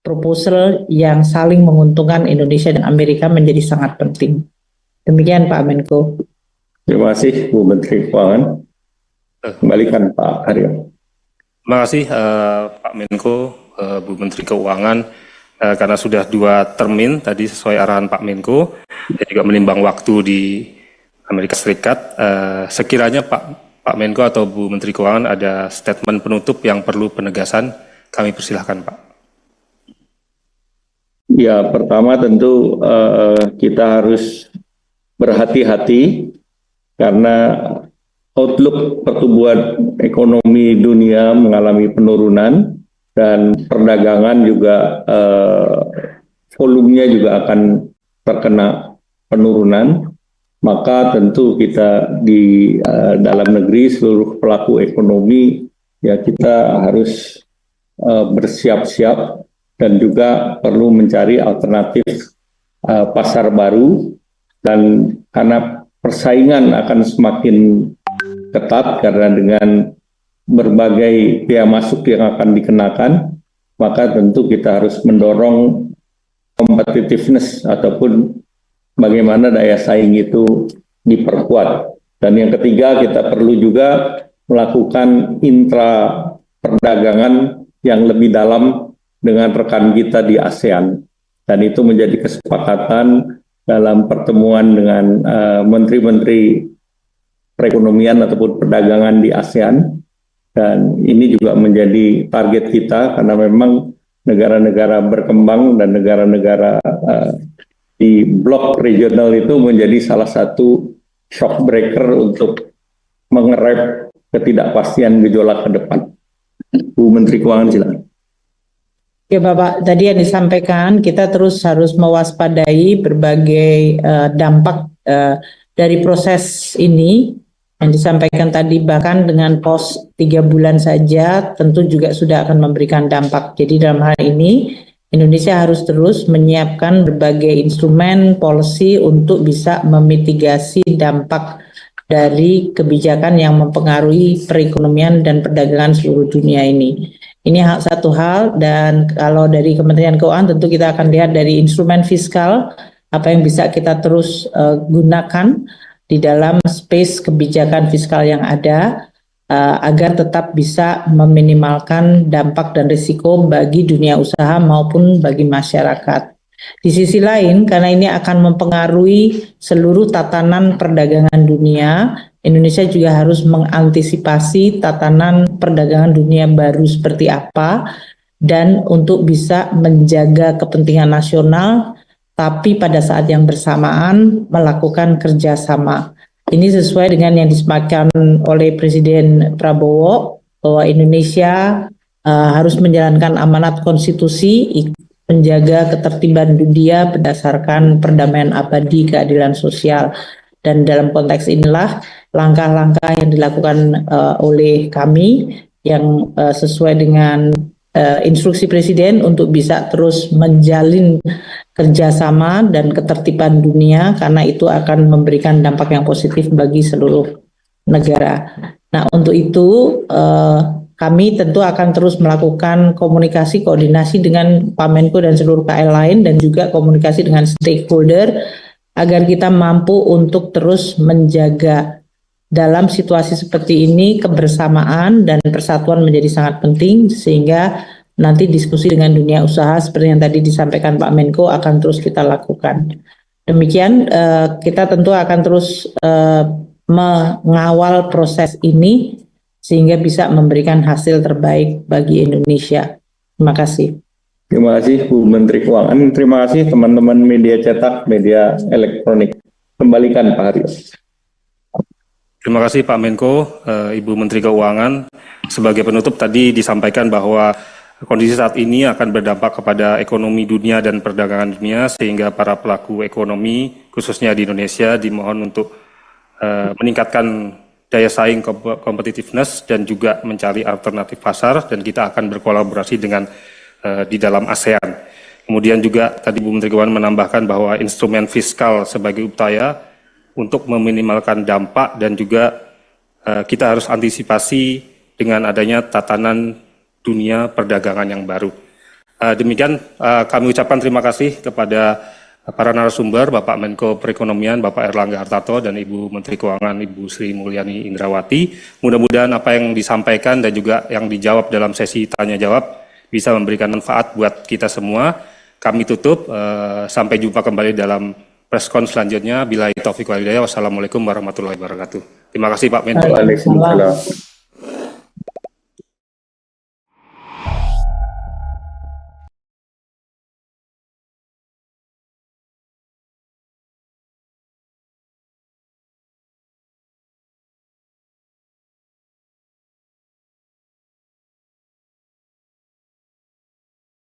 proposal yang saling menguntungkan Indonesia dan Amerika menjadi sangat penting. Demikian Pak Menko. Terima kasih Bu Menteri Keuangan. Kembalikan Pak Haryo. Terima kasih Pak Menko, Bu Menteri Keuangan, karena sudah 2 termin tadi sesuai arahan Pak Menko, dan juga menimbang waktu di Amerika Serikat. Sekiranya Pak Menko atau Bu Menteri Keuangan ada statement penutup yang perlu penegasan, kami persilahkan Pak. Ya, pertama tentu kita harus berhati-hati karena outlook pertumbuhan ekonomi dunia mengalami penurunan dan perdagangan juga volumenya juga akan terkena penurunan. Maka tentu kita di dalam negeri, seluruh pelaku ekonomi, ya kita harus bersiap-siap dan juga perlu mencari alternatif pasar baru, dan karena persaingan akan semakin ketat karena dengan berbagai biaya masuk yang akan dikenakan, maka tentu kita harus mendorong competitiveness ataupun bagaimana daya saing itu diperkuat. Dan yang ketiga, kita perlu juga melakukan intra perdagangan yang lebih dalam dengan rekan kita di ASEAN. Dan itu menjadi kesepakatan dalam pertemuan dengan menteri-menteri perekonomian ataupun perdagangan di ASEAN. Dan ini juga menjadi target kita karena memang negara-negara berkembang dan negara-negara di blok regional itu menjadi salah satu shock breaker untuk mengerem ketidakpastian gejolak ke depan. Bu Menteri Keuangan, silakan. Ya Bapak, tadi yang disampaikan kita terus harus mewaspadai berbagai dampak dari proses ini yang disampaikan tadi, bahkan dengan pos 3 bulan saja tentu juga sudah akan memberikan dampak. Jadi dalam hal ini Indonesia harus terus menyiapkan berbagai instrumen policy untuk bisa memitigasi dampak dari kebijakan yang mempengaruhi perekonomian dan perdagangan seluruh dunia ini. Ini satu hal, dan kalau dari Kementerian Keuangan tentu kita akan lihat dari instrumen fiskal apa yang bisa kita terus gunakan di dalam space kebijakan fiskal yang ada, agar tetap bisa meminimalkan dampak dan risiko bagi dunia usaha maupun bagi masyarakat. Di sisi lain, karena ini akan mempengaruhi seluruh tatanan perdagangan dunia, Indonesia juga harus mengantisipasi tatanan perdagangan dunia baru seperti apa, dan untuk bisa menjaga kepentingan nasional, tapi pada saat yang bersamaan melakukan kerjasama. Ini sesuai dengan yang disampaikan oleh Presiden Prabowo bahwa Indonesia harus menjalankan amanat konstitusi, menjaga ketertiban dunia berdasarkan perdamaian abadi, keadilan sosial. Dan dalam konteks inilah langkah-langkah yang dilakukan oleh kami yang sesuai dengan instruksi Presiden untuk bisa terus menjalin kerjasama dan ketertiban dunia, karena itu akan memberikan dampak yang positif bagi seluruh negara. Nah, untuk itu kami tentu akan terus melakukan komunikasi koordinasi dengan Pak Menko dan seluruh KL lain, dan juga komunikasi dengan stakeholder agar kita mampu untuk terus menjaga dalam situasi seperti ini kebersamaan dan persatuan menjadi sangat penting, sehingga nanti diskusi dengan dunia usaha seperti yang tadi disampaikan Pak Menko akan terus kita lakukan. Demikian kita tentu akan terus mengawal proses ini sehingga bisa memberikan hasil terbaik bagi Indonesia. Terima kasih. Terima kasih Bu Menteri Keuangan. Terima kasih teman-teman media cetak, media elektronik. Kembalikan Pak Haryo. Terima kasih Pak Menko, Ibu Menteri Keuangan. Sebagai penutup tadi disampaikan bahwa kondisi saat ini akan berdampak kepada ekonomi dunia dan perdagangan dunia, sehingga para pelaku ekonomi, khususnya di Indonesia, dimohon untuk meningkatkan daya saing competitiveness dan juga mencari alternatif pasar, dan kita akan berkolaborasi dengan di dalam ASEAN. Kemudian juga tadi Bu Menteri Keuangan menambahkan bahwa instrumen fiskal sebagai upaya untuk meminimalkan dampak, dan juga kita harus antisipasi dengan adanya tatanan dunia perdagangan yang baru. Demikian kami ucapkan terima kasih kepada para narasumber, Bapak Menko Perekonomian, Bapak Erlangga Hartarto, dan Ibu Menteri Keuangan, Ibu Sri Mulyani Indrawati. Mudah-mudahan apa yang disampaikan dan juga yang dijawab dalam sesi tanya-jawab bisa memberikan manfaat buat kita semua. Kami tutup, sampai jumpa kembali dalam preskon selanjutnya. Billahi taufiq wal hidayah. Wassalamualaikum warahmatullahi wabarakatuh. Terima kasih Pak Menko. Waalaikumsalam.